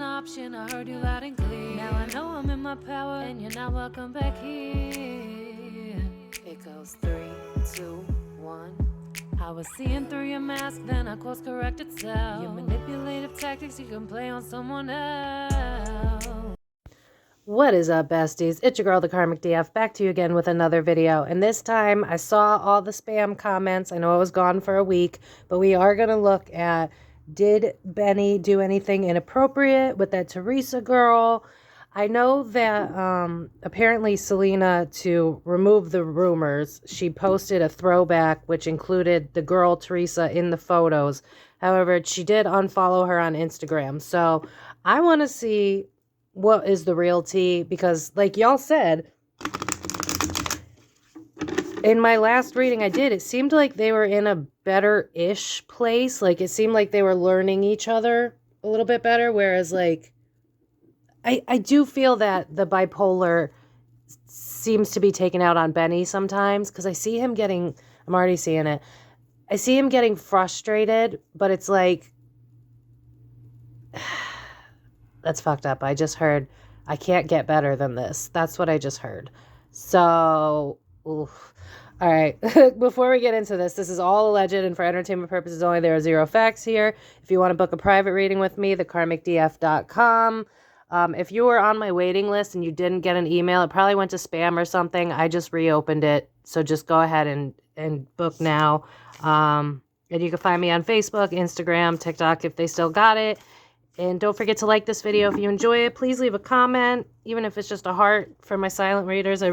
option. I heard you loud and clear. Now I know I'm in my power, and you're not welcome back here. It goes 3, 2, 1. I was seeing through your mask, then I course corrected self. Your manipulative tactics you can play on someone else. What is up, besties? It's your girl, the Karmic DF, back to you again with another video. And this time, I saw all the spam comments. I know I was gone for a week, but we are going to look at, did Benny do anything inappropriate with that Theresa girl? I know that apparently Selena, to remove the rumors, she posted a throwback which included the girl Theresa in the photos. However, she did unfollow her on Instagram. So I want to see what is the real tea, because like y'all said in my last reading I did, it seemed like they were in a better-ish place. Like it seemed like they were learning each other a little bit better, whereas like I do feel that the bipolar seems to be taken out on Benny sometimes, because I see him getting, I'm already seeing it, I see him getting frustrated, but it's like that's fucked up. I just heard, I can't get better than this. That's what I just heard. So, oof. All right. Before we get into this is all alleged and for entertainment purposes only. There are zero facts here. If you want to book a private reading with me, thekarmicdf.com. If you were on my waiting list and you didn't get an email, it probably went to spam or something. I just reopened it. So just go ahead and book now. And you can find me on Facebook, Instagram, TikTok if they still got it. And don't forget to like this video if you enjoy it. Please leave a comment, even if it's just a heart, for my silent readers.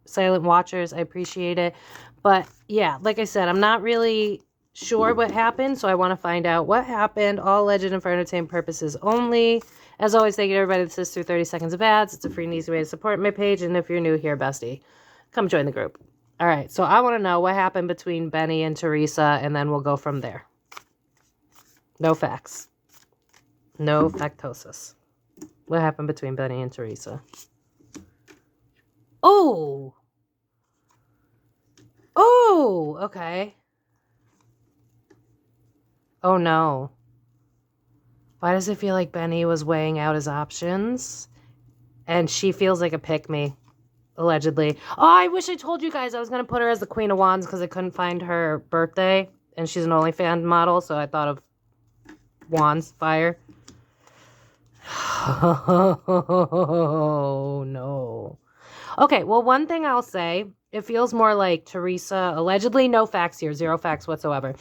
Silent watchers, I appreciate it. But yeah, like I said, I'm not really sure what happened, so I want to find out what happened. All alleged and for entertainment purposes only. As always, thank you to everybody that sits through 30 seconds of ads. It's a free and easy way to support my page. And if you're new here, bestie, come join the group. All right, so I want to know what happened between Benny and Theresa, and then we'll go from there. No facts. No factosis. What happened between Benny and Theresa? Oh! Oh! Okay. Oh no. Why does it feel like Benny was weighing out his options? And she feels like a pick-me, allegedly. Oh, I wish I told you guys I was going to put her as the Queen of Wands because I couldn't find her birthday. And she's an OnlyFans model, so I thought of Wands, fire. Oh, no. Okay, well, one thing I'll say, it feels more like Theresa, allegedly, no facts here, zero facts whatsoever.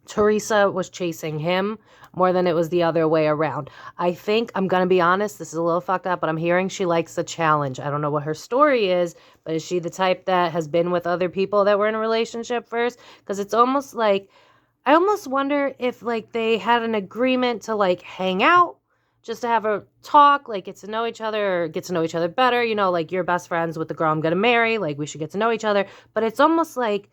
Theresa was chasing him more than it was the other way around. I think, I'm going to be honest, this is a little fucked up, but I'm hearing she likes the challenge. I don't know what her story is, but is she the type that has been with other people that were in a relationship first? Because it's almost like, I almost wonder if like they had an agreement to like hang out, just to have a talk, like get to know each other, or get to know each other better. You know, like you're best friends with the girl I'm going to marry. Like we should get to know each other. But it's almost like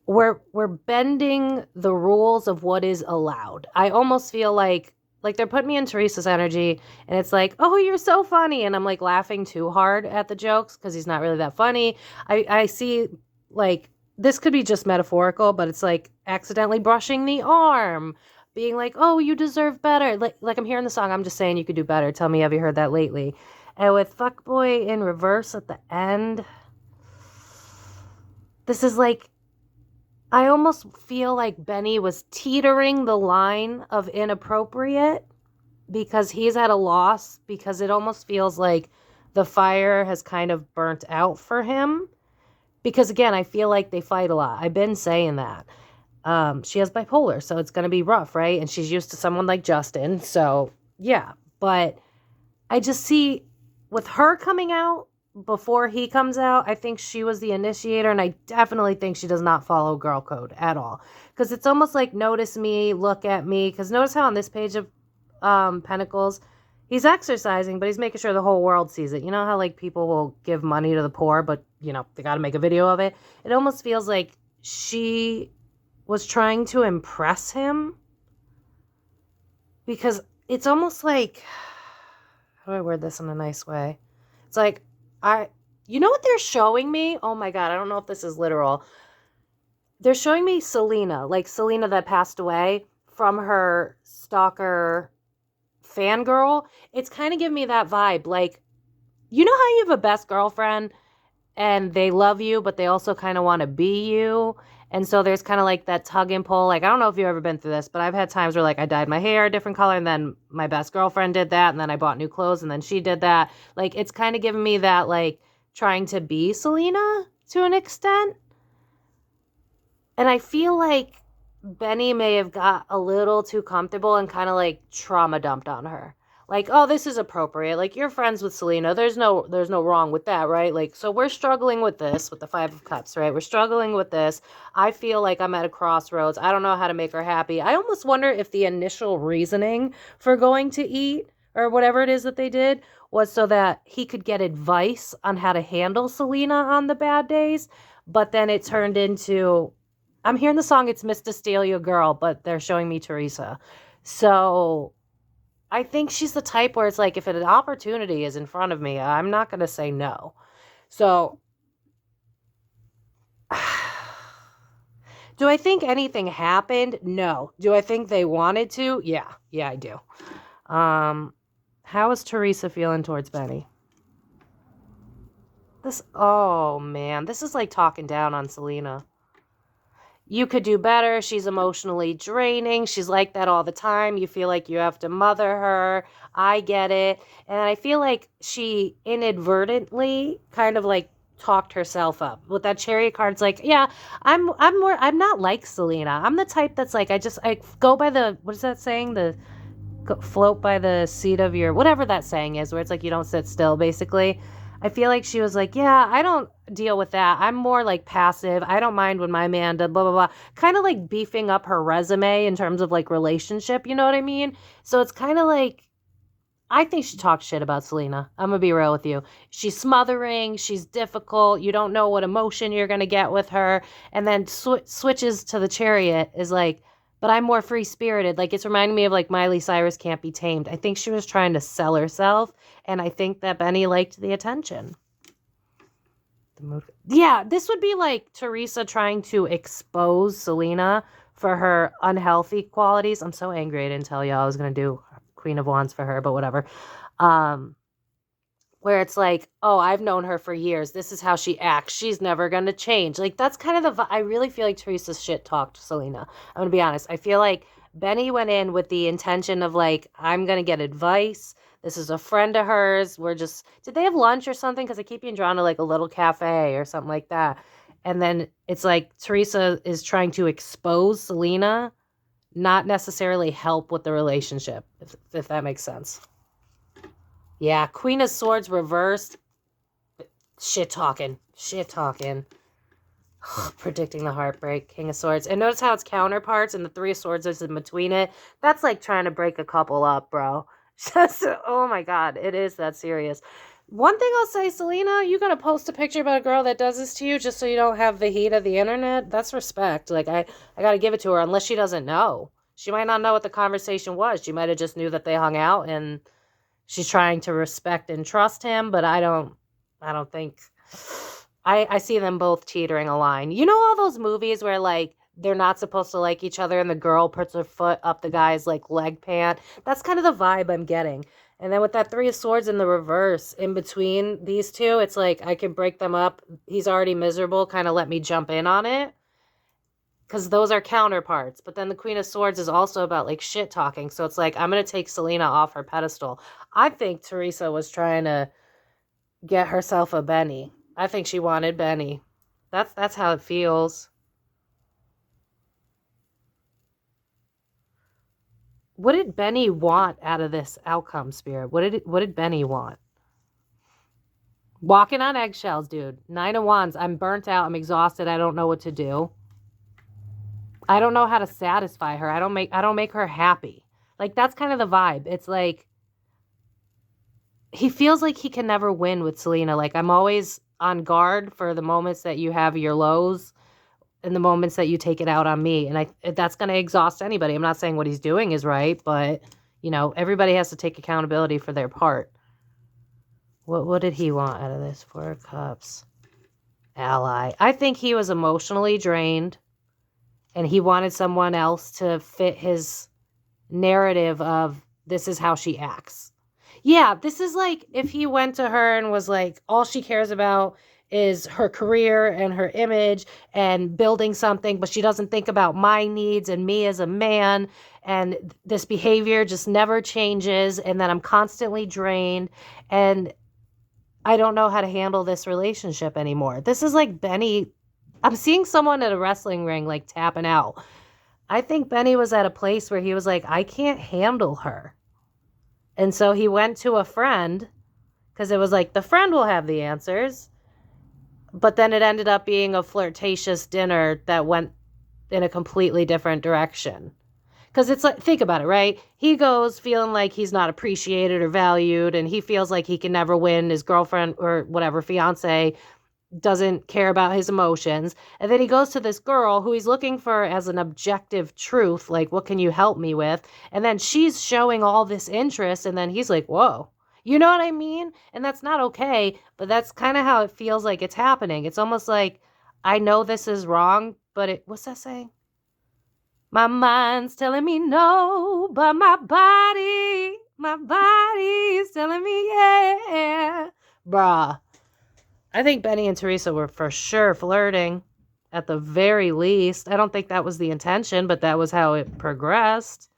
we're bending the rules of what is allowed. I almost feel like they're putting me in Theresa's energy, and it's like, oh, you're so funny. And I'm like laughing too hard at the jokes because he's not really that funny. I see like, this could be just metaphorical, but it's like accidentally brushing the arm, being like, oh, you deserve better. Like I'm hearing the song, I'm just saying you could do better. Tell me, have you heard that lately? And with fuckboy in reverse at the end, this is like, I almost feel like Benny was teetering the line of inappropriate because he's at a loss, because it almost feels like the fire has kind of burnt out for him. Because again, I feel like they fight a lot. I've been saying that. She has bipolar, so it's going to be rough, right? And she's used to someone like Justin, so yeah. But I just see, with her coming out before he comes out, I think she was the initiator, and I definitely think she does not follow girl code at all. Because it's almost like, notice me, look at me. Because notice how on this page of Pentacles, he's exercising, but he's making sure the whole world sees it. You know how like people will give money to the poor, but you know, they got to make a video of it? It almost feels like she was trying to impress him, because it's almost like, how do I word this in a nice way? It's like, you know what they're showing me? Oh my God, I don't know if this is literal. They're showing me Selena, like Selena that passed away, from her stalker fangirl, it's kind of giving me that vibe. Like, you know how you have a best girlfriend and they love you, but they also kind of want to be you. And so there's kind of like that tug and pull. Like, I don't know if you've ever been through this, but I've had times where like I dyed my hair a different color and then my best girlfriend did that. And then I bought new clothes and then she did that. Like, it's kind of giving me that, like, trying to be Selena to an extent. And I feel like Benny may have got a little too comfortable and kind of like trauma dumped on her. Like, oh, this is appropriate. Like, you're friends with Selena. There's no wrong with that, right? Like, so we're struggling with this, with the Five of Cups, right? We're struggling with this. I feel like I'm at a crossroads. I don't know how to make her happy. I almost wonder if the initial reasoning for going to eat or whatever it is that they did was so that he could get advice on how to handle Selena on the bad days. But then it turned into, I'm hearing the song, it's Miss Delia Girl, but they're showing me Theresa. So I think she's the type where it's like, if an opportunity is in front of me, I'm not going to say no. So, do I think anything happened? No. Do I think they wanted to? Yeah, I do. How is Theresa feeling towards Benny? Oh man, this is like talking down on Selena. You could do better. She's emotionally draining. She's like that all the time. You feel like you have to mother her. I get it. And I feel like she inadvertently kind of like talked herself up. With that chariot card, it's like, yeah, I'm not like Selena. I'm the type that's like, I go by the, what is that saying? Float by the seat of your, whatever that saying is, where it's like you don't sit still, basically. I feel like she was like, yeah, I don't deal with that. I'm more like passive. I don't mind when my man did blah, blah, blah. Kind of like beefing up her resume in terms of like relationship. You know what I mean? So it's kind of like, I think she talked shit about Selena. I'm going to be real with you. She's smothering. She's difficult. You don't know what emotion you're going to get with her. And then switches to the chariot is like, but I'm more free-spirited. Like, it's reminding me of, like, Miley Cyrus Can't Be Tamed. I think she was trying to sell herself, and I think that Benny liked the attention. Yeah, this would be, like, Theresa trying to expose Selena for her unhealthy qualities. I'm so angry I didn't tell y'all I was going to do Queen of Wands for her, but whatever. Where it's like, oh, I've known her for years. This is how she acts. She's never going to change. Like, that's kind of I really feel like Theresa's shit talked Selena. I'm going to be honest. I feel like Benny went in with the intention of like, I'm going to get advice. This is a friend of hers. Did they have lunch or something? Because I keep being drawn to like a little cafe or something like that. And then it's like Theresa is trying to expose Selena, not necessarily help with the relationship, if that makes sense. Yeah, Queen of Swords reversed. Shit talking. Predicting the heartbreak. King of Swords. And notice how it's counterparts and the Three of Swords is in between it. That's like trying to break a couple up, bro. Oh my God, it is that serious. One thing I'll say, Selena, you gotta post a picture about a girl that does this to you just so you don't have the heat of the internet. That's respect. Like, I gotta give it to her, unless she doesn't know. She might not know what the conversation was. She might have just knew that they hung out and she's trying to respect and trust him, but I don't think, I see them both teetering a line. You know all those movies where like they're not supposed to like each other and the girl puts her foot up the guy's like leg pant? That's kind of the vibe I'm getting. And then with that Three of Swords in the reverse in between these two, it's like I could break them up. He's already miserable, kind of let me jump in on it. Because those are counterparts. But then the Queen of Swords is also about, like, shit talking. So it's like, I'm going to take Selena off her pedestal. I think Theresa was trying to get herself a Benny. I think she wanted Benny. That's how it feels. What did Benny want out of this outcome, Spirit? What did Benny want? Walking on eggshells, dude. 9 of Wands. I'm burnt out. I'm exhausted. I don't know what to do. I don't know how to satisfy her. I don't make her happy. Like, that's kind of the vibe. It's like, he feels like he can never win with Selena. Like, I'm always on guard for the moments that you have your lows and the moments that you take it out on me. And that's going to exhaust anybody. I'm not saying what he's doing is right, but, you know, everybody has to take accountability for their part. What did he want out of this? 4 of Cups. Ally. I think he was emotionally drained. And he wanted someone else to fit his narrative of this is how she acts. Yeah, this is like if he went to her and was like, all she cares about is her career and her image and building something, but she doesn't think about my needs and me as a man. And this behavior just never changes. And then I'm constantly drained and I don't know how to handle this relationship anymore. This is like Benny. I'm seeing someone at a wrestling ring like tapping out. I think Benny was at a place where he was like, I can't handle her. And so he went to a friend because it was like the friend will have the answers. But then it ended up being a flirtatious dinner that went in a completely different direction. Because it's like, think about it, right? He goes feeling like he's not appreciated or valued, and he feels like he can never win. His girlfriend or whatever, fiance, doesn't care about his emotions. And then he goes to this girl who he's looking for as an objective truth, like, what can you help me with? And then she's showing all this interest, and then he's like, whoa. You know what I mean? And that's not okay, but that's kind of how it feels like it's happening. It's almost like, I know this is wrong, but what's that saying? My mind's telling me no, but my body's telling me yeah. Bruh. I think Benny and Theresa were for sure flirting at the very least. I don't think that was the intention, but that was how it progressed.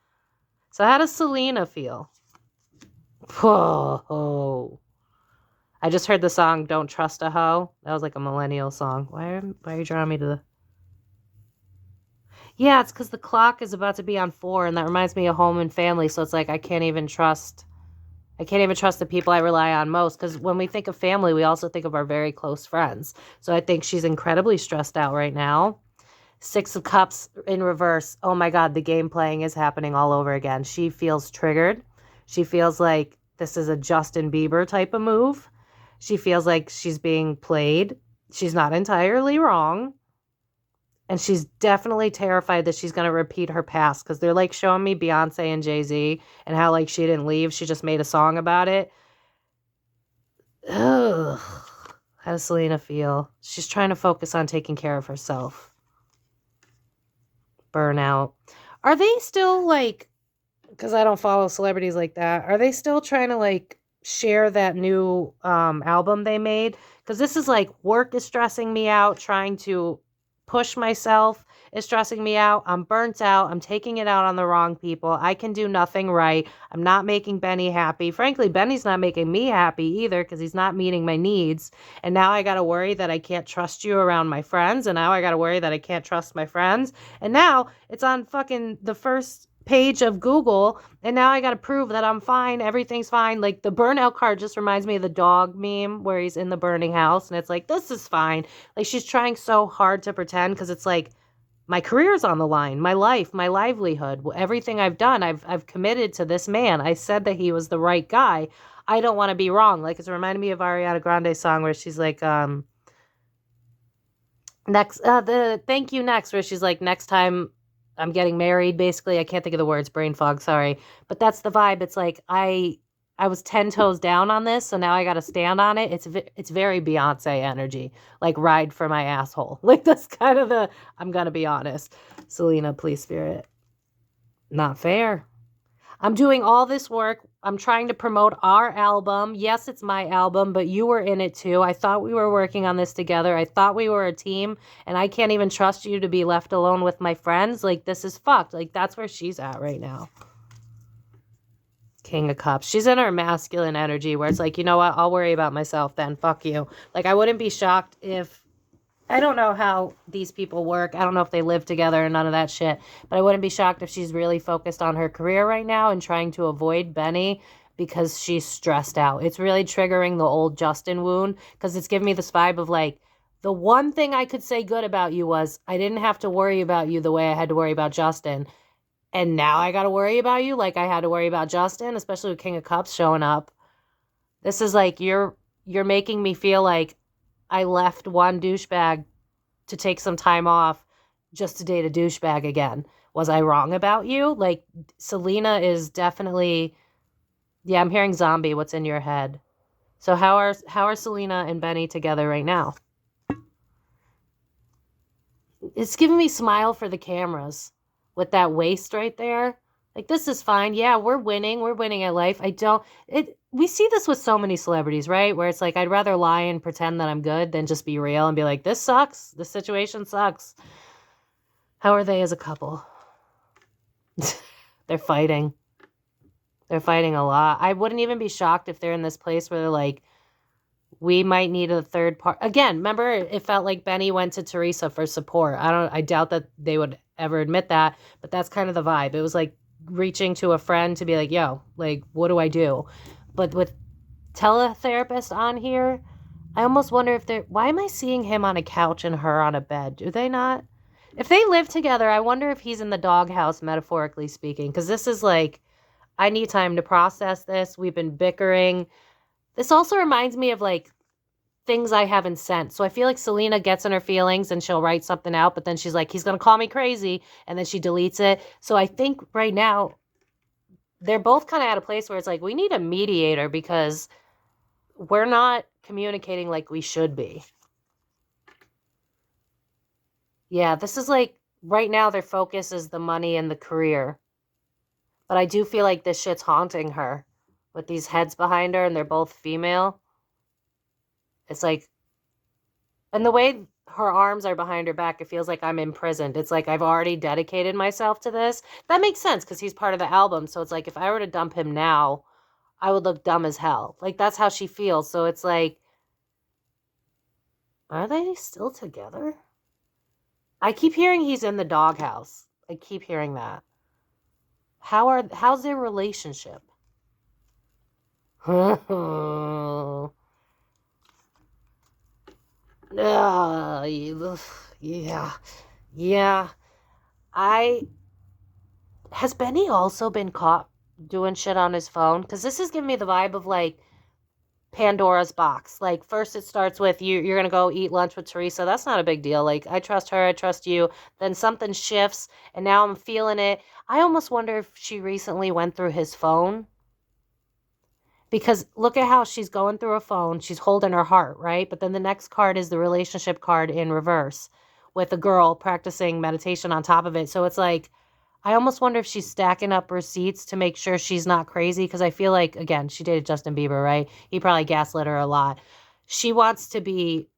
So how does Selena feel? Whoa. I just heard the song Don't Trust a Hoe. That was like a millennial song. Why are you drawing me to the... Yeah, it's because the clock is about to be on 4, and that reminds me of home and family. So it's like I can't even trust the people I rely on most. Because when we think of family, we also think of our very close friends. So I think she's incredibly stressed out right now. 6 of Cups in reverse. Oh my God, the game playing is happening all over again. She feels triggered. She feels like this is a Justin Bieber type of move. She feels like she's being played. She's not entirely wrong. And she's definitely terrified that she's going to repeat her past because they're like showing me Beyonce and Jay-Z and how like she didn't leave. She just made a song about it. Ugh. How does Selena feel? She's trying to focus on taking care of herself. Burnout. Are they still like, because I don't follow celebrities like that, are they still trying to like share that new album they made? Because this is like work is stressing me out, trying to push myself is stressing me out. I'm burnt out. I'm taking it out on the wrong people. I can do nothing right. I'm not making Benny happy. Frankly, Benny's not making me happy either because he's not meeting my needs. And now I got to worry that I can't trust you around my friends. And now I got to worry that I can't trust my friends. And now it's on fucking the first page of Google, and now I gotta prove that I'm fine, everything's fine. Like the burnout card just reminds me of the dog meme where he's in the burning house and it's like, this is fine. Like she's trying so hard to pretend because it's like my career's on the line, my life, my livelihood, everything I've done, I've committed to this man. I said that he was the right guy. I don't want to be wrong. Like it's reminding me of Ariana Grande's song where she's like the thank you next, where she's like, next time I'm getting married, basically. I can't think of the words, brain fog, sorry. But that's the vibe. It's like I was 10 toes down on this, so now I got to stand on it. It's very Beyonce energy, like ride for my asshole. Like that's kind of the, I'm going to be honest. Selena, please, spirit. Not fair. I'm doing all this work. I'm trying to promote our album. Yes, it's my album, but you were in it too. I thought we were working on this together. I thought we were a team, and I can't even trust you to be left alone with my friends. Like, this is fucked. Like, that's where she's at right now. King of Cups. She's in her masculine energy where it's like, you know what? I'll worry about myself then. Fuck you. Like, I wouldn't be shocked if... I don't know how these people work. I don't know if they live together or none of that shit. But I wouldn't be shocked if she's really focused on her career right now and trying to avoid Benny because she's stressed out. It's really triggering the old Justin wound because it's giving me this vibe of like, the one thing I could say good about you was I didn't have to worry about you the way I had to worry about Justin. And now I got to worry about you like I had to worry about Justin, especially with King of Cups showing up. This is like, you're making me feel like I left one douchebag to take some time off just to date a douchebag again. Was I wrong about you? Like, Selena is definitely... Yeah, I'm hearing zombie. What's in your head? So how are Selena and Benny together right now? It's giving me smile for the cameras with that waist right there. Like, this is fine. Yeah, we're winning. We're winning at life. We see this with so many celebrities, right? Where it's like, I'd rather lie and pretend that I'm good than just be real and be like, this sucks. This situation sucks. How are they as a couple? They're fighting. They're fighting a lot. I wouldn't even be shocked if they're in this place where they're like, we might need a third part. Again, remember, it felt like Benny went to Theresa for support. I doubt that they would ever admit that, but that's kind of the vibe. It was like reaching to a friend to be like, yo, like, what do I do? But with teletherapist on here, I almost wonder if why am I seeing him on a couch and her on a bed? Do they not? If they live together, I wonder if he's in the doghouse, metaphorically speaking, because this is like, I need time to process this. We've been bickering. This also reminds me of like things I haven't sent. So I feel like Selena gets in her feelings and she'll write something out, but then she's like, he's going to call me crazy. And then she deletes it. So I think right now they're both kind of at a place where it's like, we need a mediator because we're not communicating like we should be. Yeah, this is like right now their focus is the money and the career. But I do feel like this shit's haunting her with these heads behind her and they're both female. It's like, and the way her arms are behind her back, it feels like I'm imprisoned. It's like I've already dedicated myself to this. That makes sense because he's part of the album. So it's like if I were to dump him now, I would look dumb as hell. Like that's how she feels. So it's like, are they still together? I keep hearing he's in the doghouse. I keep hearing that. How's their relationship? Yeah. Yeah. Has Benny also been caught doing shit on his phone? Because this is giving me the vibe of like Pandora's box. Like first it starts with you're gonna go eat lunch with Theresa. That's not a big deal. Like I trust her, I trust you. Then something shifts and now I'm feeling it. I almost wonder if she recently went through his phone. Because look at how she's going through a phone. She's holding her heart, right? But then the next card is the relationship card in reverse with a girl practicing meditation on top of it. So it's like, I almost wonder if she's stacking up receipts to make sure she's not crazy. Because I feel like, again, she dated Justin Bieber, right? He probably gaslit her a lot. She wants to be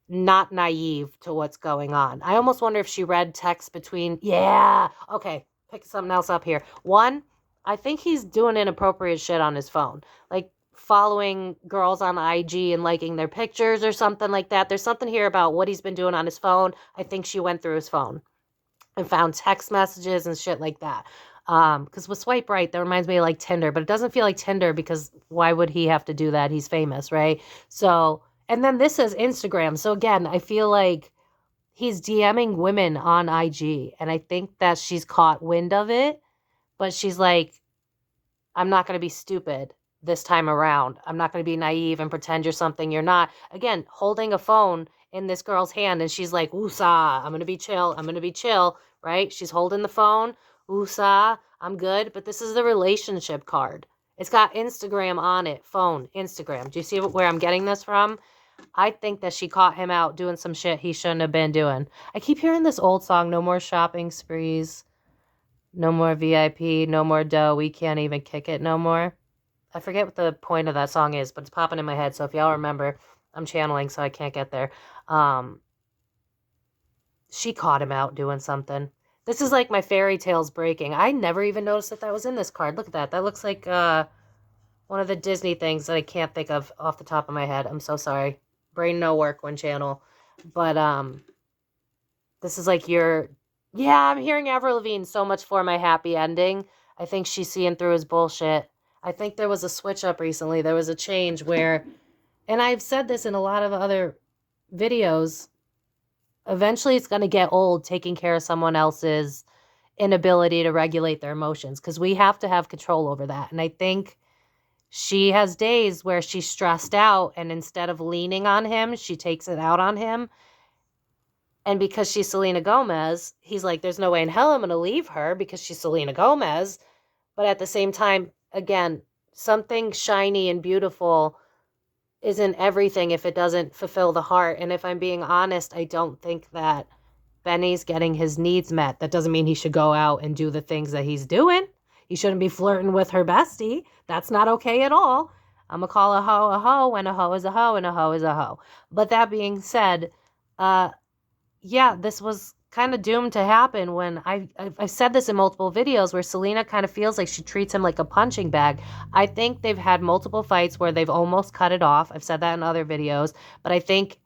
not naive to what's going on. I almost wonder if she read text between, yeah, okay, pick something else up here. One, I think he's doing inappropriate shit on his phone, like following girls on IG and liking their pictures or something like that. There's something here about what he's been doing on his phone. I think she went through his phone and found text messages and shit like that. Because with swipe right, that reminds me of like Tinder, but it doesn't feel like Tinder because why would he have to do that? He's famous, right? So, and then this is Instagram. So again, I feel like he's DMing women on IG, and I think that she's caught wind of it, but she's like, I'm not going to be stupid this time around. I'm not going to be naive and pretend you're something you're not. Again, holding a phone in this girl's hand, and she's like, woosah, I'm going to be chill. I'm going to be chill, right? She's holding the phone. Woosah, I'm good. But this is the relationship card. It's got Instagram on it. Phone, Instagram. Do you see where I'm getting this from? I think that she caught him out doing some shit he shouldn't have been doing. I keep hearing this old song, no more shopping sprees. No more VIP, no more dough. We can't even kick it no more. I forget what the point of that song is, but it's popping in my head. So if y'all remember, I'm channeling, so I can't get there. She caught him out doing something. This is like my fairy tales breaking. I never even noticed that was in this card. Look at that. That looks like one of the Disney things that I can't think of off the top of my head. I'm so sorry. Brain no work when channel. But this is like yeah, I'm hearing Avril Lavigne, so much for my happy ending. I think she's seeing through his bullshit. I think there was a switch up recently. There was a change where, and I've said this in a lot of other videos, eventually it's going to get old taking care of someone else's inability to regulate their emotions because we have to have control over that. And I think she has days where she's stressed out and instead of leaning on him, she takes it out on him. And because she's Selena Gomez, he's like, there's no way in hell I'm going to leave her because she's Selena Gomez. But at the same time, again, something shiny and beautiful isn't everything if it doesn't fulfill the heart. And if I'm being honest, I don't think that Benny's getting his needs met. That doesn't mean he should go out and do the things that he's doing. He shouldn't be flirting with her bestie. That's not okay at all. I'm going to call a hoe when a hoe is a hoe and a hoe is a hoe. But that being said, yeah, this was kind of doomed to happen when I've said this in multiple videos where Selena kind of feels like she treats him like a punching bag. I think they've had multiple fights where they've almost cut it off. I've said that in other videos, but I think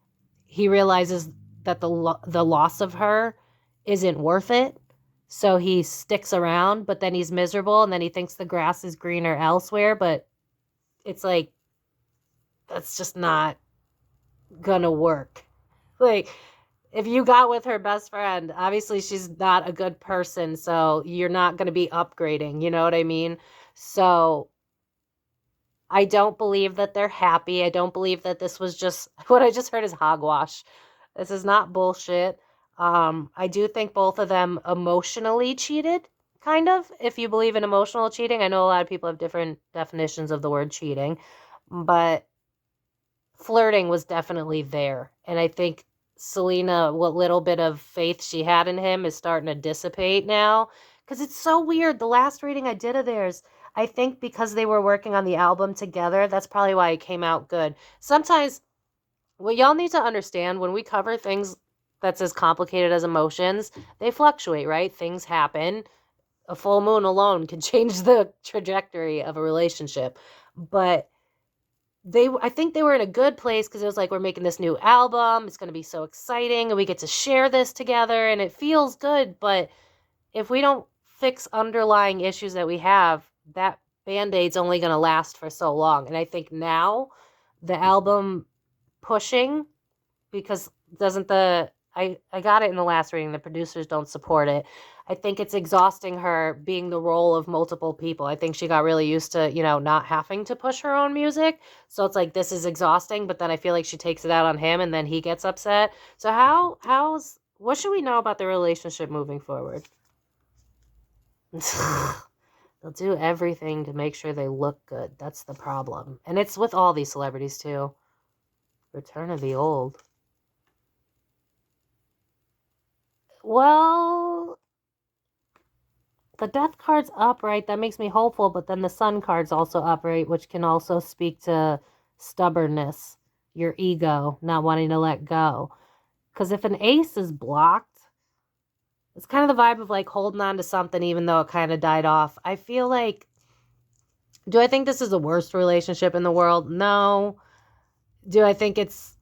he realizes that the loss of her isn't worth it. So he sticks around, but then he's miserable and then he thinks the grass is greener elsewhere, but it's like that's just not gonna work. Like, if you got with her best friend, obviously she's not a good person, so you're not going to be upgrading, you know what I mean? So I don't believe that they're happy. I don't believe that this was just, what I just heard is hogwash. This is not bullshit. I do think both of them emotionally cheated, kind of, if you believe in emotional cheating. I know a lot of people have different definitions of the word cheating, but flirting was definitely there. And I think Selena, what little bit of faith she had in him is starting to dissipate now. Because it's so weird. The last reading I did of theirs, I think because they were working on the album together, that's probably why it came out good. Sometimes, what y'all need to understand, when we cover things that's as complicated as emotions, they fluctuate, right? Things happen. A full moon alone can change the trajectory of a relationship. But I think they were in a good place because it was like, we're making this new album. It's going to be so exciting and we get to share this together and it feels good. But if we don't fix underlying issues that we have, that Band-Aid's only going to last for so long. And I think now the album pushing, because I got it in the last reading, the producers don't support it. I think it's exhausting her being the role of multiple people. I think she got really used to, not having to push her own music. So it's like, this is exhausting, but then I feel like she takes it out on him and then he gets upset. So what should we know about the relationship moving forward? They'll do everything to make sure they look good. That's the problem. And it's with all these celebrities too. Return of the old. Well, the death card's upright. That makes me hopeful, but then the sun card's also upright, which can also speak to stubbornness, your ego, not wanting to let go. Because if an ace is blocked, it's kind of the vibe of like holding on to something even though it kind of died off. I feel like, do I think this is the worst relationship in the world? No. Do I think it's,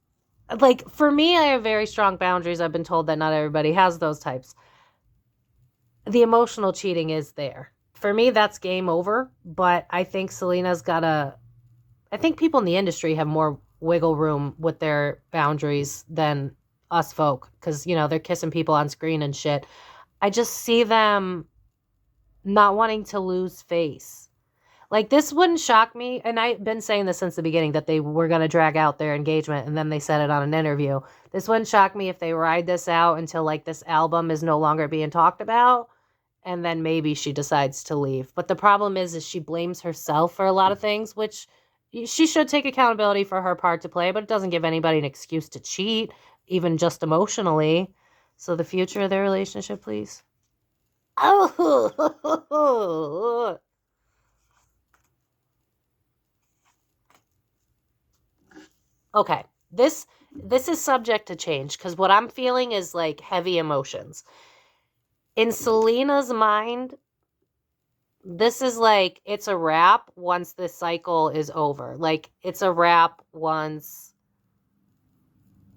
like, for me, I have very strong boundaries. I've been told that not everybody has those types. The emotional cheating is there. For me, that's game over. But I think Selena's I think people in the industry have more wiggle room with their boundaries than us folk. Because, they're kissing people on screen and shit. I just see them not wanting to lose face. Like, this wouldn't shock me, and I've been saying this since the beginning, that they were going to drag out their engagement, and then they said it on an interview. This wouldn't shock me if they ride this out until, like, this album is no longer being talked about, and then maybe she decides to leave. But the problem is she blames herself for a lot of things, which she should take accountability for her part to play, but it doesn't give anybody an excuse to cheat, even just emotionally. So the future of their relationship, please. Oh, okay, this is subject to change because what I'm feeling is like heavy emotions. In Selena's mind, this is like, it's a wrap once this cycle is over. Like, it's a wrap once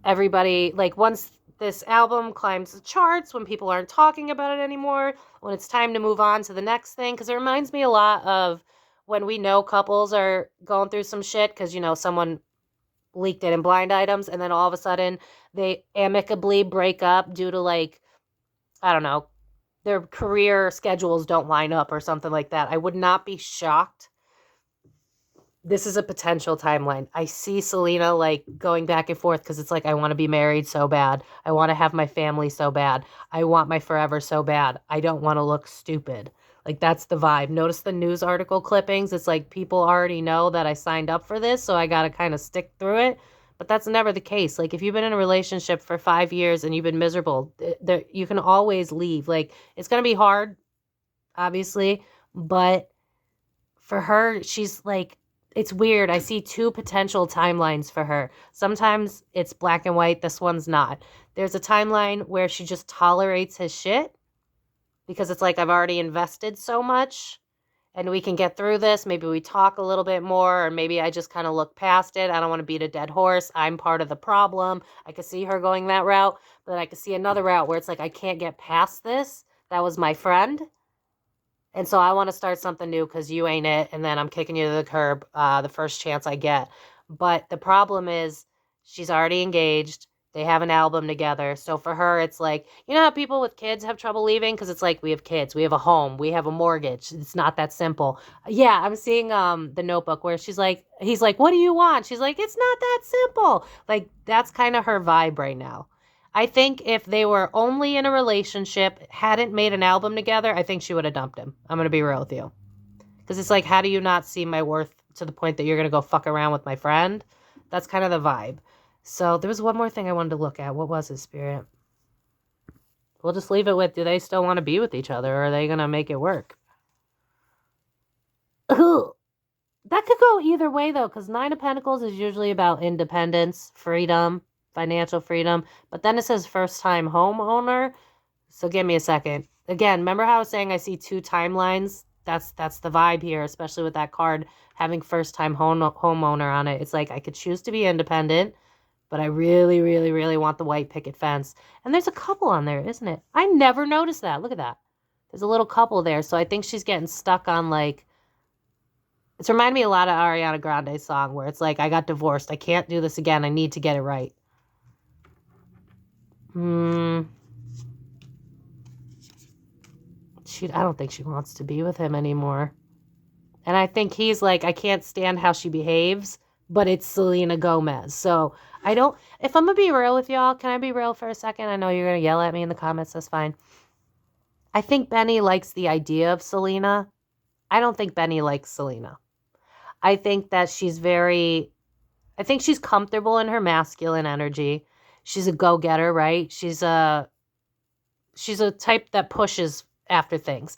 everybody, like, once this album climbs the charts, when people aren't talking about it anymore, when it's time to move on to the next thing. Because it reminds me a lot of when we know couples are going through some shit because, someone leaked it in blind items and then all of a sudden they amicably break up due to, like, I don't know, their career schedules don't line up or something like that. I would not be shocked. This is a potential timeline. I see Selena, like, going back and forth because it's like, I want to be married so bad. I want to have my family so bad. I want my forever so bad. I don't want to look stupid. Like, that's the vibe. Notice the news article clippings. It's like people already know that I signed up for this, so I got to kind of stick through it. But that's never the case. Like, if you've been in a relationship for 5 years and you've been miserable, you can always leave. Like, it's going to be hard, obviously, but for her, she's like, it's weird. I see two potential timelines for her. Sometimes it's black and white. This one's not. There's a timeline where she just tolerates his shit because it's like, I've already invested so much and we can get through this. Maybe we talk a little bit more, or maybe I just kind of look past it. I don't want to beat a dead horse. I'm part of the problem. I could see her going that route, but I could see another route where it's like, I can't get past this. That was my friend. And so I want to start something new because you ain't it. And then I'm kicking you to the curb the first chance I get. But the problem is she's already engaged. They have an album together. So for her, it's like, you know how people with kids have trouble leaving? Because it's like, we have kids, we have a home, we have a mortgage. It's not that simple. Yeah, I'm seeing The Notebook where he's like, what do you want? She's like, it's not that simple. Like, that's kind of her vibe right now. I think if they were only in a relationship, hadn't made an album together, I think she would have dumped him. I'm going to be real with you. Because it's like, how do you not see my worth to the point that you're going to go fuck around with my friend? That's kind of the vibe. So there was one more thing I wanted to look at. What was his spirit? We'll just leave it with, do they still want to be with each other, or are they going to make it work? Ooh. That could go either way, though, because Nine of Pentacles is usually about independence, freedom, financial freedom. But then it says first-time homeowner. So give me a second. Again, remember how I was saying I see two timelines? That's the vibe here, especially with that card having first-time homeowner on it. It's like, I could choose to be independent, but I really, really, really want the white picket fence. And there's a couple on there, isn't it? I never noticed that. Look at that. There's a little couple there. So I think she's getting stuck on, like, it's reminding me a lot of Ariana Grande's song where it's like, I got divorced. I can't do this again. I need to get it right. I don't think she wants to be with him anymore. And I think he's like, I can't stand how she behaves, but it's Selena Gomez. So if I'm going to be real with y'all, can I be real for a second? I know you're going to yell at me in the comments. That's fine. I think Benny likes the idea of Selena. I don't think Benny likes Selena. I think that she's comfortable in her masculine energy. She's a go-getter, right? She's a type that pushes after things.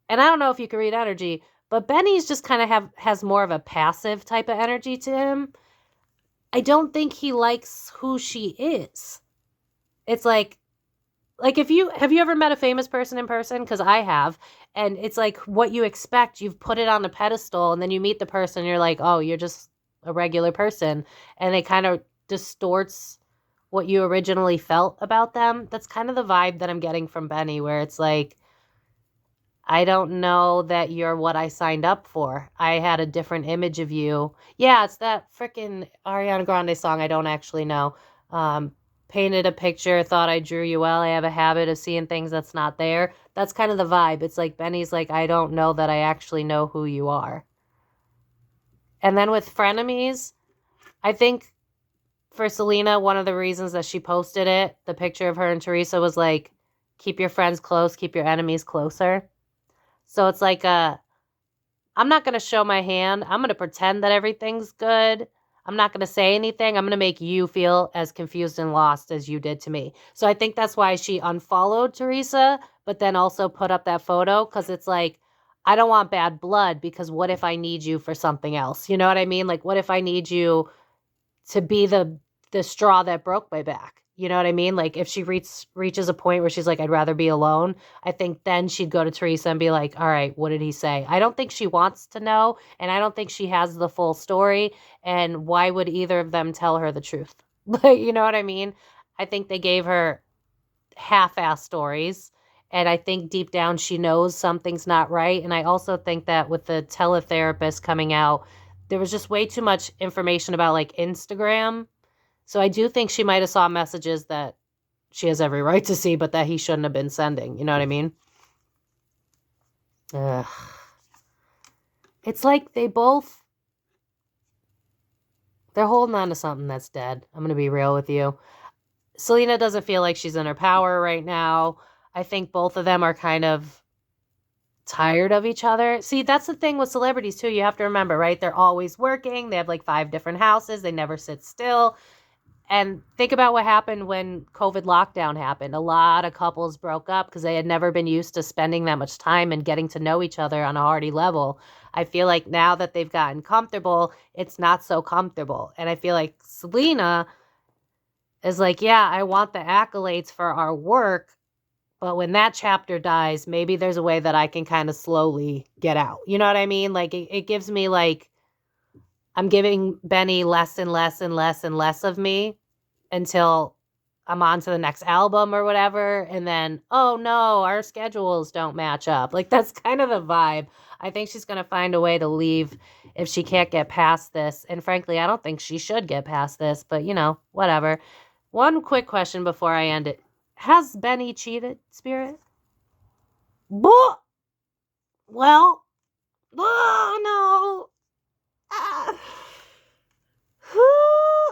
And I don't know if you can read energy, but Benny's just kind of has more of a passive type of energy to him. I don't think he likes who she is. It's like have you ever met a famous person in person? Because I have. And it's like what you expect, you've put it on a pedestal, and then you meet the person and you're like, oh, you're just a regular person. And it kind of distorts what you originally felt about them. That's kind of the vibe that I'm getting from Benny, where it's like, I don't know that you're what I signed up for. I had a different image of you. Yeah, it's that freaking Ariana Grande song I don't actually know. Painted a picture, thought I drew you well. I have a habit of seeing things that's not there. That's kind of the vibe. It's like Benny's like, I don't know that I actually know who you are. And then with frenemies, I think for Selena, one of the reasons that she posted it, the picture of her and Theresa, was like, keep your friends close, keep your enemies closer. So it's like, I'm not going to show my hand. I'm going to pretend that everything's good. I'm not going to say anything. I'm going to make you feel as confused and lost as you did to me. So I think that's why she unfollowed Theresa, but then also put up that photo, because it's like, I don't want bad blood, because what if I need you for something else? You know what I mean? Like, what if I need you to be the straw that broke my back? You know what I mean? Like, if she reaches a point where she's like, I'd rather be alone, I think then she'd go to Theresa and be like, all right, what did he say? I don't think she wants to know, and I don't think she has the full story, and why would either of them tell her the truth? Like, you know what I mean? I think they gave her half-ass stories, and I think deep down she knows something's not right, and I also think that with the teletherapist coming out, there was just way too much information about, like, Instagram. So I do think she might have saw messages that she has every right to see, but that he shouldn't have been sending. You know what I mean? Ugh. It's like they're holding on to something that's dead. I'm going to be real with you. Selena doesn't feel like she's in her power right now. I think both of them are kind of tired of each other. See, that's the thing with celebrities too. You have to remember, right? They're always working. They have like 5 different houses. They never sit still. And think about what happened when COVID lockdown happened. A lot of couples broke up because they had never been used to spending that much time and getting to know each other on a hearty level. I feel like now that they've gotten comfortable, it's not so comfortable. And I feel like Selena is like, yeah, I want the accolades for our work, but when that chapter dies, maybe there's a way that I can kind of slowly get out. You know what I mean? Like it gives me like, I'm giving Benny less and less and less and less of me until I'm on to the next album or whatever. And then, oh no, our schedules don't match up. Like that's kind of the vibe. I think she's going to find a way to leave if she can't get past this. And frankly, I don't think she should get past this, but you know, whatever. One quick question before I end it. Has Benny cheated, Spirit? Well, oh no.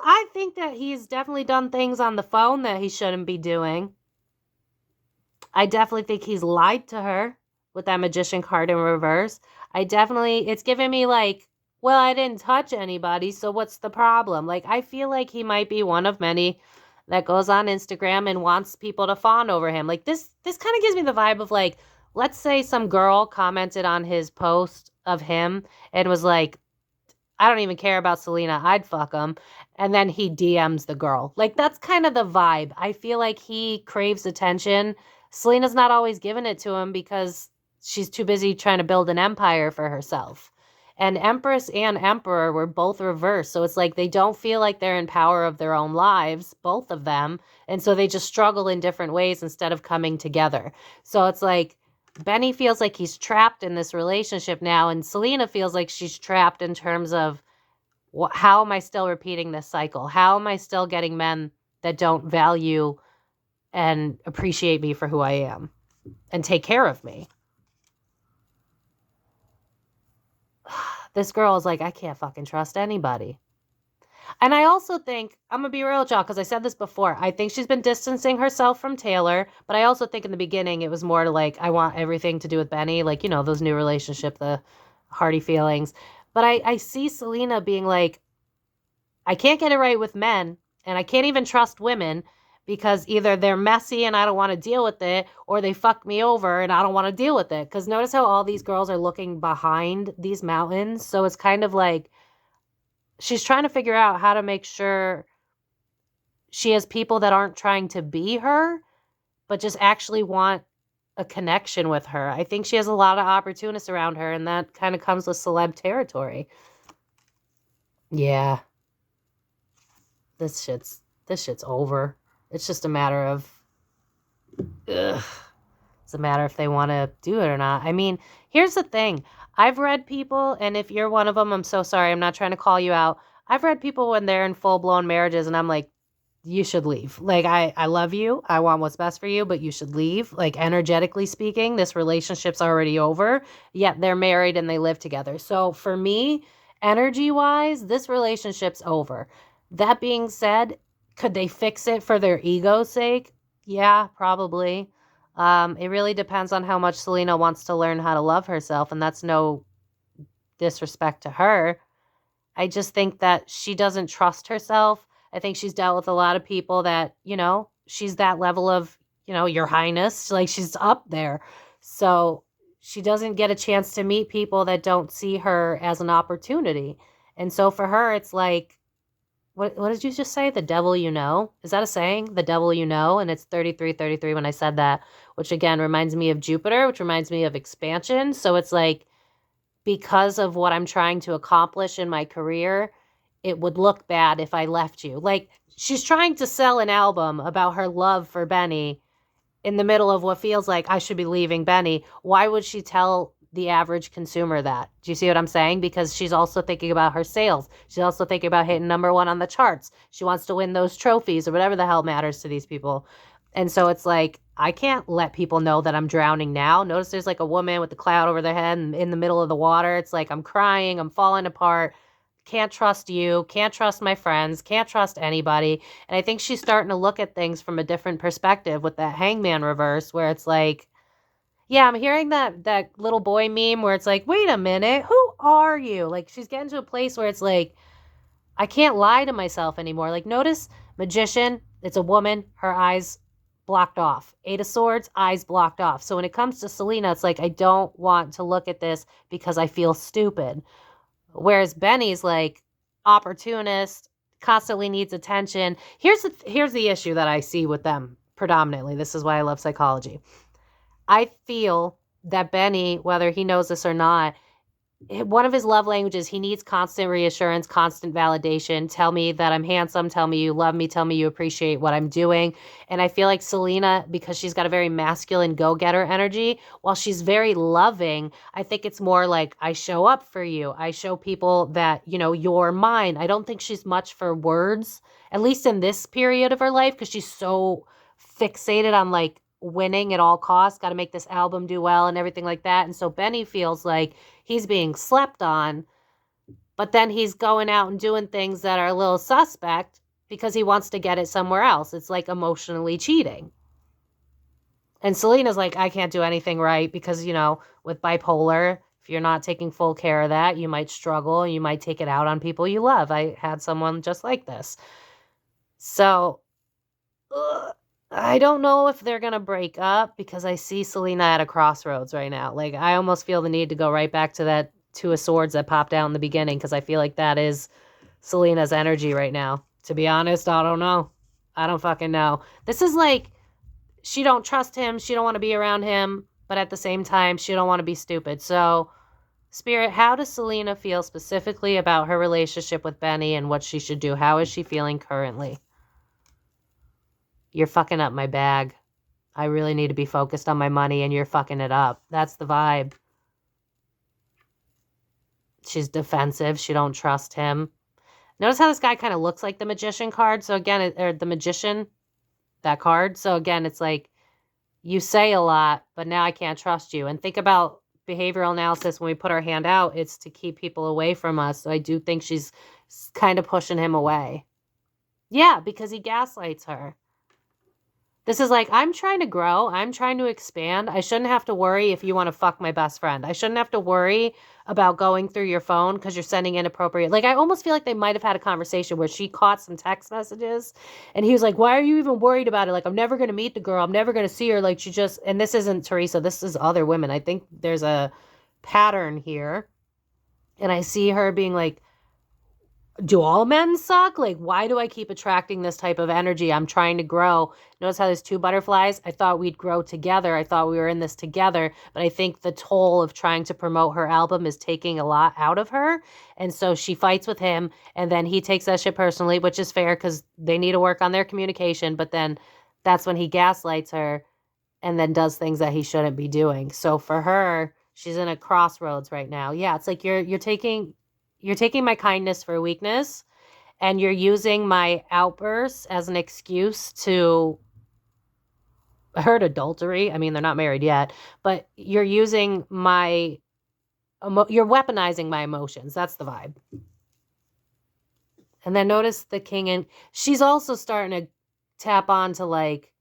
I think that he's definitely done things on the phone that he shouldn't be doing. I definitely think he's lied to her with that magician card in reverse. It's giving me like, well, I didn't touch anybody, so what's the problem? Like, I feel like he might be one of many that goes on Instagram and wants people to fawn over him. Like, this kind of gives me the vibe of like, let's say some girl commented on his post of him and was like, I don't even care about Selena. I'd fuck him. And then he DMs the girl. Like, that's kind of the vibe. I feel like he craves attention. Selena's not always giving it to him because she's too busy trying to build an empire for herself. And Empress and Emperor were both reversed. So it's like they don't feel like they're in power of their own lives, both of them. And so they just struggle in different ways instead of coming together. So it's like Benny feels like he's trapped in this relationship now, and Selena feels like she's trapped in terms of how am I still repeating this cycle? How am I still getting men that don't value and appreciate me for who I am and take care of me? This girl is like, I can't fucking trust anybody. And I also think, I'm going to be real with y'all, because I said this before, I think she's been distancing herself from Taylor, but I also think in the beginning it was more to like, I want everything to do with Benny, like, you know, those new relationship, the hearty feelings. But I see Selena being like, I can't get it right with men, and I can't even trust women, because either they're messy and I don't want to deal with it, or they fuck me over and I don't want to deal with it. Because notice how all these girls are looking behind these mountains. So it's kind of like, she's trying to figure out how to make sure she has people that aren't trying to be her, but just actually want a connection with her. I think she has a lot of opportunists around her, and that kind of comes with celeb territory. Yeah. This shit's over. It's just a matter of, it's a matter if they want to do it or not. I mean, here's the thing. I've read people, and if you're one of them, I'm so sorry. I'm not trying to call you out. I've read people when they're in full-blown marriages, and I'm like, you should leave. Like, I love you. I want what's best for you, but you should leave. Like, energetically speaking, this relationship's already over, yet they're married and they live together. So for me, energy-wise, this relationship's over. That being said, could they fix it for their ego's sake? Yeah, probably. It really depends on how much Selena wants to learn how to love herself, and that's no disrespect to her. I just think that she doesn't trust herself. I think she's dealt with a lot of people that, you know, she's that level of, you know, your highness, like she's up there. So she doesn't get a chance to meet people that don't see her as an opportunity. And so for her, it's like, what did you just say? The devil you know? Is that a saying? The devil you know? And it's 33 when I said that, which again reminds me of Jupiter, which reminds me of expansion. So it's like, because of what I'm trying to accomplish in my career, it would look bad if I left you. Like, she's trying to sell an album about her love for Benny in the middle of what feels like I should be leaving Benny. Why would she tell the average consumer that? Do you see what I'm saying? Because she's also thinking about her sales. She's also thinking about hitting #1 on the charts. She wants to win those trophies or whatever the hell matters to these people. And so it's like, I can't let people know that I'm drowning now. Notice there's like a woman with the cloud over their head and in the middle of the water. It's like, I'm crying, I'm falling apart. Can't trust you, can't trust my friends, can't trust anybody. And I think she's starting to look at things from a different perspective with that hangman reverse, where it's like, yeah, I'm hearing that little boy meme where it's like, wait a minute, who are you? Like, she's getting to a place where it's like, I can't lie to myself anymore. Like, notice Magician, it's a woman, her eyes blocked off. Eight of Swords, eyes blocked off. So when it comes to Selena, it's like, I don't want to look at this because I feel stupid. Whereas Benny's like opportunist, constantly needs attention. Here's the issue that I see with them predominantly. This is why I love psychology. I feel that Benny, whether he knows this or not, one of his love languages, he needs constant reassurance, constant validation. Tell me that I'm handsome. Tell me you love me. Tell me you appreciate what I'm doing. And I feel like Selena, because she's got a very masculine go-getter energy, while she's very loving, I think it's more like, I show up for you. I show people that, you know, you're mine. I don't think she's much for words, at least in this period of her life, because she's so fixated on like winning at all costs, got to make this album do well and everything like that. And so Benny feels like he's being slept on, but then he's going out and doing things that are a little suspect because he wants to get it somewhere else. It's like emotionally cheating. And Selena's like, I can't do anything right because, you know, with bipolar, if you're not taking full care of that, you might struggle and you might take it out on people you love. I had someone just like this. So, I don't know if they're going to break up because I see Selena at a crossroads right now. Like, I almost feel the need to go right back to that Two of Swords that popped out in the beginning because I feel like that is Selena's energy right now. To be honest, I don't know. I don't fucking know. This is like, she don't trust him. She don't want to be around him. But at the same time, she don't want to be stupid. So, Spirit, how does Selena feel specifically about her relationship with Benny and what she should do? How is she feeling currently? You're fucking up my bag. I really need to be focused on my money and you're fucking it up. That's the vibe. She's defensive. She don't trust him. Notice how this guy kind of looks like the Magician card. So again, or the Magician, that card. So again, it's like you say a lot, but now I can't trust you. And think about behavioral analysis. When we put our hand out, it's to keep people away from us. So I do think she's kind of pushing him away. Yeah, because he gaslights her. This is like, I'm trying to grow. I'm trying to expand. I shouldn't have to worry if you want to fuck my best friend. I shouldn't have to worry about going through your phone because you're sending inappropriate. Like, I almost feel like they might have had a conversation where she caught some text messages and he was like, why are you even worried about it? Like, I'm never going to meet the girl. I'm never going to see her. Like, she just, and this isn't Theresa. This is other women. I think there's a pattern here. And I see her being like, do all men suck? Like, why do I keep attracting this type of energy? I'm trying to grow. Notice how there's two butterflies? I thought we'd grow together. I thought we were in this together. But I think the toll of trying to promote her album is taking a lot out of her. And so she fights with him. And then he takes that shit personally, which is fair because they need to work on their communication. But then that's when he gaslights her and then does things that he shouldn't be doing. So for her, she's in a crossroads right now. Yeah, it's like you're taking my kindness for weakness and you're using my outbursts as an excuse to hurt adultery. I mean, they're not married yet, but you're using you're weaponizing my emotions. That's the vibe. And then notice the king, and she's also starting to tap on to like,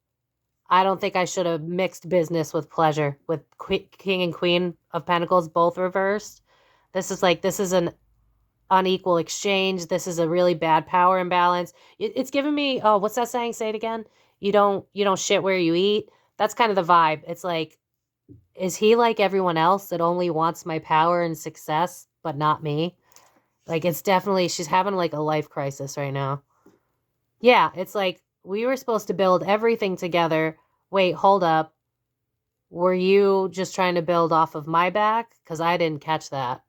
I don't think I should have mixed business with pleasure with king and queen of pentacles, both reversed. This is an unequal exchange. This is a really bad power imbalance. It's giving me, oh, what's that saying? Say it again. You don't shit where you eat. That's kind of the vibe. It's like, is he like everyone else that only wants my power and success, but not me? Like, it's definitely, she's having like a life crisis right now. Yeah, it's like, we were supposed to build everything together. Wait, hold up. Were you just trying to build off of my back? Because I didn't catch that.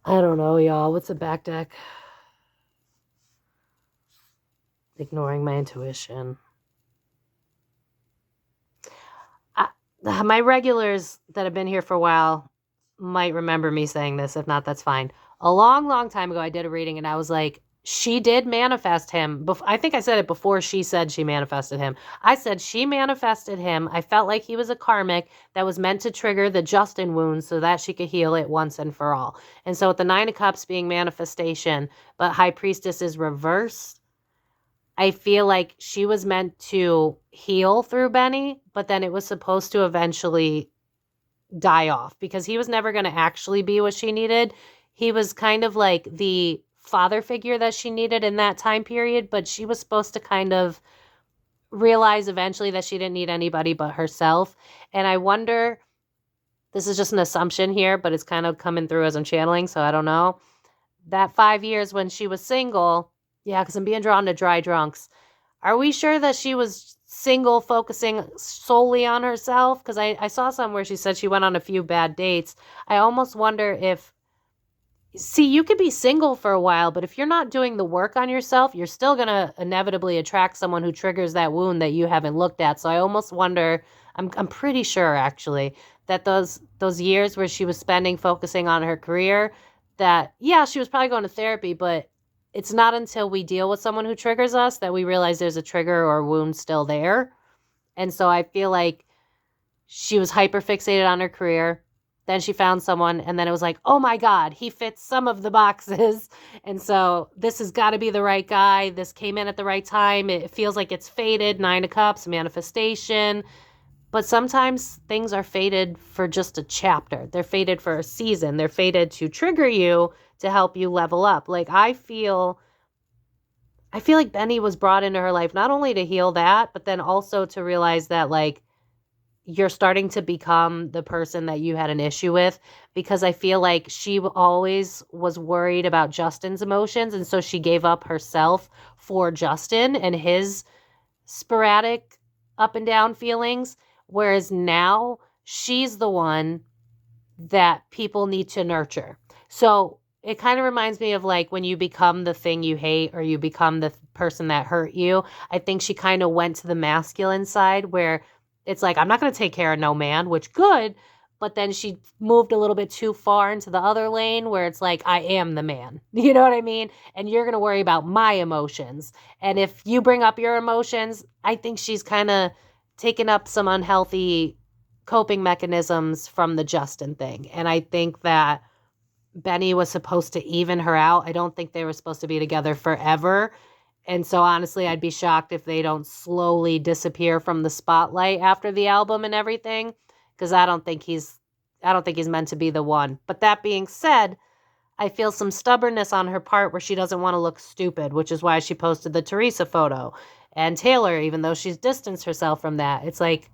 I don't know, y'all. What's a back deck? Ignoring my intuition. My regulars that have been here for a while might remember me saying this. If not, that's fine. A long, long time ago, I did a reading and I was like, she did manifest him. I think I said it before she said she manifested him. I said she manifested him. I felt like he was a karmic that was meant to trigger the Justin wound so that she could heal it once and for all. And so with the Nine of Cups being manifestation, but High Priestess is reversed, I feel like she was meant to heal through Benny, but then it was supposed to eventually die off because he was never going to actually be what she needed. He was kind of like the father figure that she needed in that time period, but she was supposed to kind of realize eventually that she didn't need anybody but herself. And I wonder, this is just an assumption here, but it's kind of coming through as I'm channeling, so I don't know. That 5 years when she was single, yeah, because I'm being drawn to dry drunks. Are we sure that she was single, focusing solely on herself? Because I saw somewhere she said she went on a few bad dates. I almost wonder if, see, you could be single for a while, but if you're not doing the work on yourself, you're still going to inevitably attract someone who triggers that wound that you haven't looked at. So I almost wonder, I'm pretty sure actually, that those years where she was spending focusing on her career, that, yeah, she was probably going to therapy, but it's not until we deal with someone who triggers us that we realize there's a trigger or a wound still there. And so I feel like she was hyper fixated on her career. Then she found someone, and then it was like, oh my God, he fits some of the boxes. And so this has got to be the right guy. This came in at the right time. It feels like it's fated, 9 of Cups, manifestation. But sometimes things are fated for just a chapter. They're fated for a season. They're fated to trigger you to help you level up. Like I feel like Benny was brought into her life not only to heal that, but then also to realize that like you're starting to become the person that you had an issue with, because I feel like she always was worried about Justin's emotions, and so she gave up herself for Justin and his sporadic up and down feelings. Whereas now she's the one that people need to nurture. So it kind of reminds me of like when you become the thing you hate or you become the person that hurt you. I think she kind of went to the masculine side where it's like, I'm not going to take care of no man, which good. But then she moved a little bit too far into the other lane where it's like, I am the man. You know what I mean? And you're going to worry about my emotions. And if you bring up your emotions, I think she's kind of taken up some unhealthy coping mechanisms from the Justin thing. And I think that Benny was supposed to even her out. I don't think they were supposed to be together forever. And so honestly, I'd be shocked if they don't slowly disappear from the spotlight after the album and everything, because I don't think he's meant to be the one. But that being said, I feel some stubbornness on her part where she doesn't want to look stupid, which is why she posted the Theresa photo. And Taylor, even though she's distanced herself from that, it's like,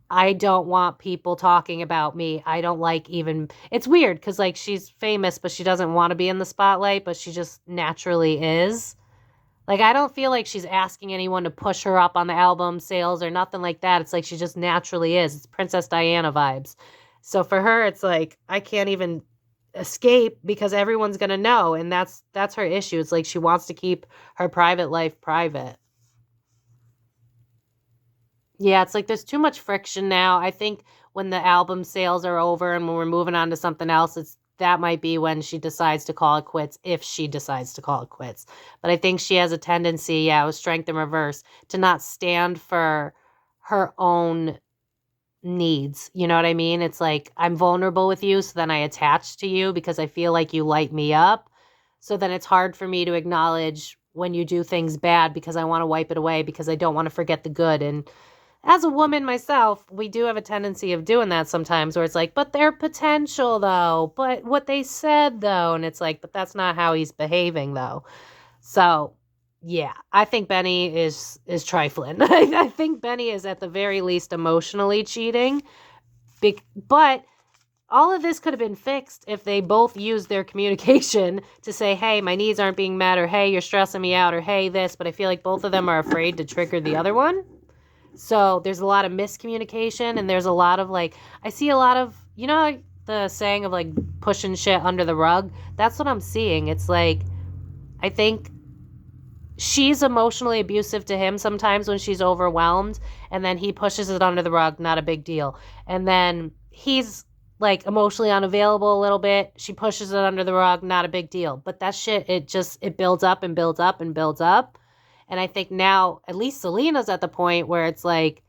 I don't want people talking about me. I don't like even, it's weird because like she's famous, but she doesn't want to be in the spotlight, but she just naturally is. Like, I don't feel like she's asking anyone to push her up on the album sales or nothing like that. It's like she just naturally is. It's Princess Diana vibes. So for her, it's like, I can't even escape because everyone's going to know. And that's her issue. It's like she wants to keep her private life private. Yeah, it's like there's too much friction now. I think when the album sales are over and when we're moving on to something else, that might be when she decides to call it quits, if she decides to call it quits. But I think she has a tendency, with strength in reverse, to not stand for her own needs. You know what I mean? It's like, I'm vulnerable with you, so then I attach to you because I feel like you light me up. So then it's hard for me to acknowledge when you do things bad because I want to wipe it away because I don't want to forget the good. And as a woman myself, we do have a tendency of doing that sometimes where it's like, but their potential though, but what they said though. And it's like, but that's not how he's behaving though. So yeah, I think Benny is trifling. I think Benny is at the very least emotionally cheating. But all of this could have been fixed if they both used their communication to say, hey, my needs aren't being met, or hey, you're stressing me out, or hey, this. But I feel like both of them are afraid to trigger the other one. So there's a lot of miscommunication, and there's a lot of like, I see a lot of, you know, the saying of like pushing shit under the rug. That's what I'm seeing. It's like, I think she's emotionally abusive to him sometimes when she's overwhelmed, and then he pushes it under the rug, not a big deal. And then he's like emotionally unavailable a little bit. She pushes it under the rug, not a big deal. But that shit, it builds up and builds up and builds up. And I think now, at least Selena's at the point where it's like,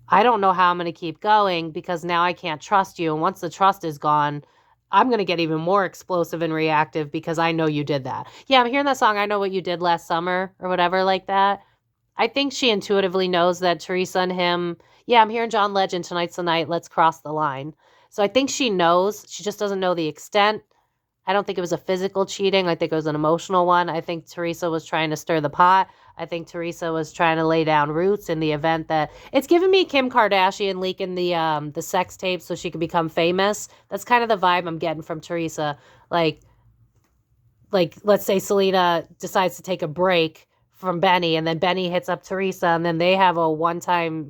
I don't know how I'm going to keep going because now I can't trust you. And once the trust is gone, I'm going to get even more explosive and reactive because I know you did that. Yeah, I'm hearing that song, I Know What You Did Last Summer, or whatever like that. I think she intuitively knows that Theresa and him, I'm hearing John Legend, Tonight's the Night, let's cross the line. So I think she knows. She just doesn't know the extent I don't think it was a physical cheating. I think it was an emotional one. I think Theresa was trying to stir the pot. I think Theresa was trying to lay down roots in the event that it's giving me Kim Kardashian leaking the sex tape so she could become famous. That's kind of the vibe I'm getting from Theresa. Like let's say Selena decides to take a break from Benny, and then Benny hits up Theresa, and then they have a one-time,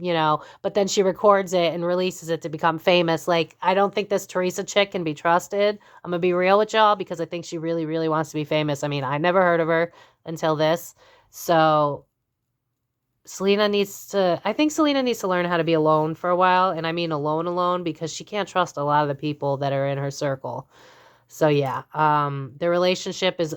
but then she records it and releases it to become famous. Like, I don't think this Theresa chick can be trusted. I'm gonna be real with y'all, because I think she really, really wants to be famous. I mean, I never heard of her until this. So I think Selena needs to learn how to be alone for a while, and I mean alone, because she can't trust a lot of the people that are in her circle. So yeah, the relationship is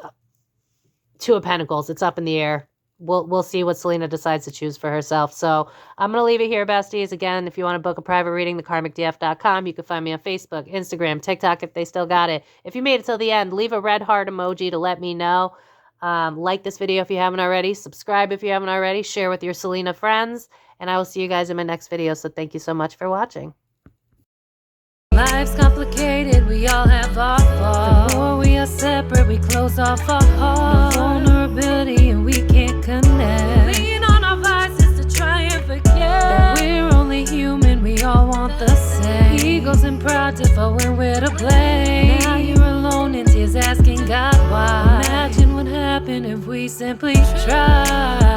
Two of Pentacles. It's up in the air. We'll see what Selena decides to choose for herself. So I'm going to leave it here, besties. Again, if you want to book a private reading, thekarmicdf.com. You can find me on Facebook, Instagram, TikTok if they still got it. If you made it till the end, leave a red heart emoji to let me know. Like this video if you haven't already. Subscribe if you haven't already. Share with your Selena friends. And I will see you guys in my next video. So thank you so much for watching. Life's complicated, we all have our faults. The more we are separate, we close off our hearts. No vulnerability and we can't connect. Lean on our vices to try and forget that we're only human, we all want the same. Egos and pride differ when we're to blame. Now you're alone in tears asking God why. Imagine what happened if we simply tried.